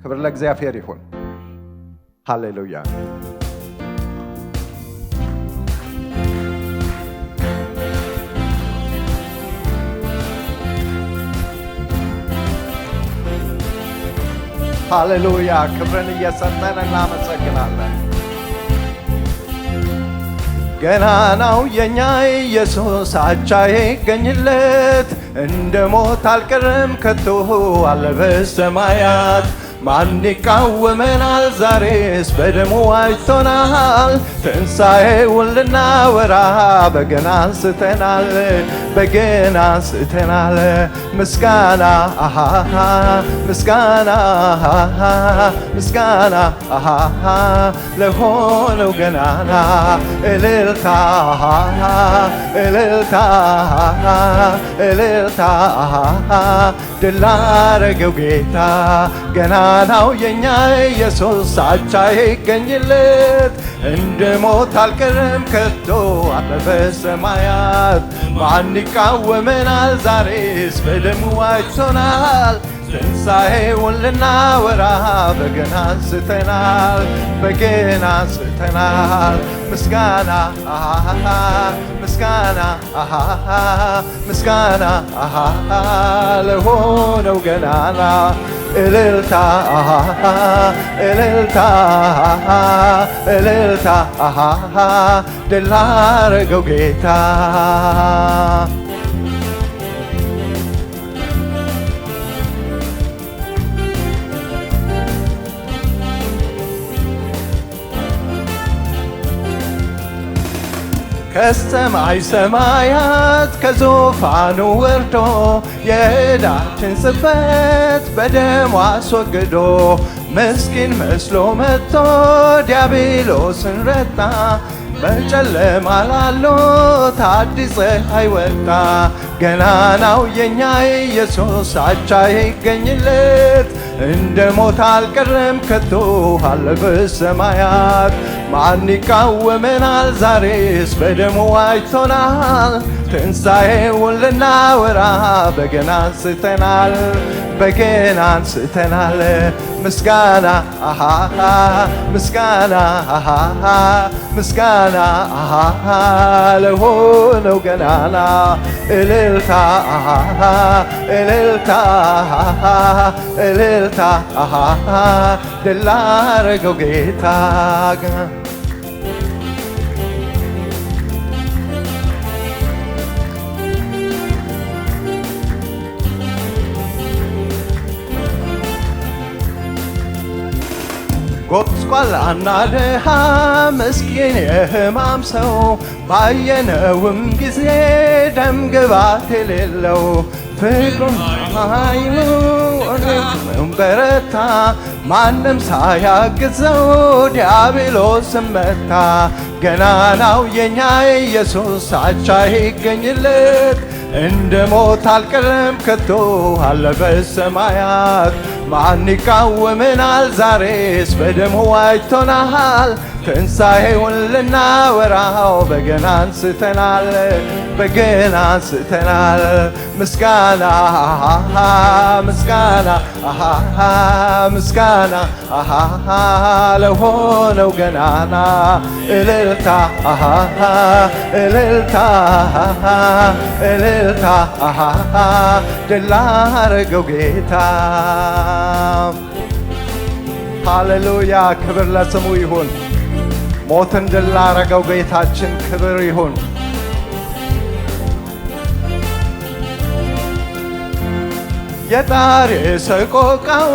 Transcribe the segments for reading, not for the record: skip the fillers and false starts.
ክብር ለእግዚአብሔር ይሁን። ሃሌሉያ። ሃሌሉያ። ክብርን እየሰጠን እናመሰግናለን። ገናናው የኛ ኢየሱስ አቻ ይገኝለት፣ እንደ ሞት አልቀረም ከቶ አለ በሰማያት። ማን ይቃወመናል? ዛሬስ በደሙ ዋጅቶናል። ትንሣኤውን ልናወራ በገና አንስተናል፣ በገና አንስተናል። ምስጋና ምስጋና ምስጋና ለሆነው ገናና፣ እልልታ እልልታ እልልታ ድል ላረገው ጌታ። ገናናው የኛ ኢየሱስ አቻ ይገኝለት፣ እንደ ሞት አልቀረም ከቶ አለ በሰማያት። ማን ይቃወመናል? ዛሬስ በደሙ ዋጅቶናል። ትንሣኤውን ልናወራ በገና አንስተናል፣ በገና አንስተናል። ምስጋና ምስጋና ምስጋና ለሆነው ገናና፣ እልልታ እልልታ እልልታ ድል ላረገው ጌታ። ከሰማይ ሰማያት ከዙፋኑ ወርዶ የዕዳችን ጽሕፈት በደሙ አስወግዶ፣ ምስኪን መስሎ መጥቶ ዲያብሎስን ረታ። በጨለማ ላሉት አዲስ ፀሐይ ወጣ። ገናናው የኛ ኢየሱስ አቻ ይገኝለት፣ እንደ ሞት አልቀረም ከቶ አለ በሰማያት። ማን ይቃወመናል? ዛሬስ በደሙ ዋጅቶናል። ትንሣኤውን ልናወራ በገና አንስተናል፣ በገና አንስተናል። ምስጋና ምስጋና ምስጋና ለሆነው ገናና፣ እልልታ እልልታ እልልታ ድል ላረገው ጌታ። ጎስቋላና ድሃ ምስኪን የሕማም ሰው ባየነውም ጊዜ ደም ግባት የሌለው፣ ፍቅሩን ኃይሉ በረታ። ማንም ሳያግዘው ዲያብሎስን መታ። ገናናው የኛ ኢየሱስ አቻ ይገኝለት፣ እንደ ሞት አልቀረም ከቶ አለ በሰማያት። ማን ይቃወመናል? ዛሬስ በደሙ ዋጅቶናል። ትንሣኤውን ልናወራው በገና አንስተናል፣ በገና አንስተናል። ምስጋና ምስጋና ምስጋና ለሆነው ገናና፣ እልልታ እልልታ እልልታ ድል ላረገው ጌታ። ሃሌሉያ። ክብር ለስሙ ይሁን። ሞትን ድል ላረገው ጌታችን ክብር ይሁን። የጣር ሰቆቃው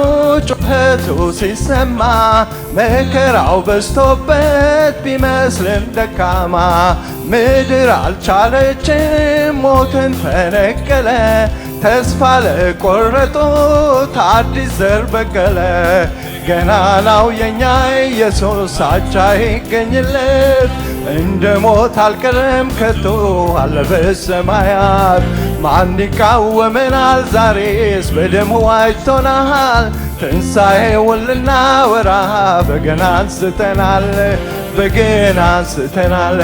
ጩኸቱ ሲሰማ፣ መከራው በዝቶበት ቢመስልም ደካማ፣ ምድር አልቻለችም ሞትን ፈነቀለ። ተስፋ ለቆረጡት አዲስ ዘር በቀለ። ገናናው የኛ ኢየሱስ አቻ ይገኝለት፣ እንደ ሞት አልቀረም ከቶ አለ በሰማያት። ማን ይቃወመናል? ዛሬስ በደሙ ዋጅቶናል። ትንሣኤውን ልናወራ በገና አንስተናል በገና አንስተናል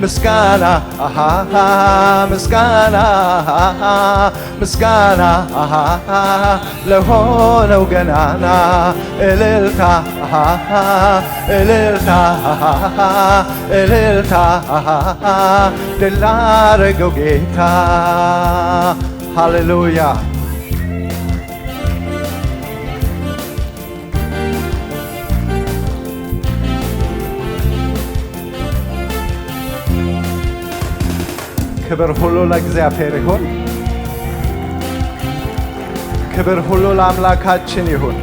ምስጋና ምስጋና ምስጋና ለሆነው ገናና እልልታ እልልታ እልልታ ድል ላረገው ጌታ ሃሌሉያ ክብር ሁሉ ለእግዚአብሔር ይሁን ክብር ሁሉ ለአምላካችን ይሁን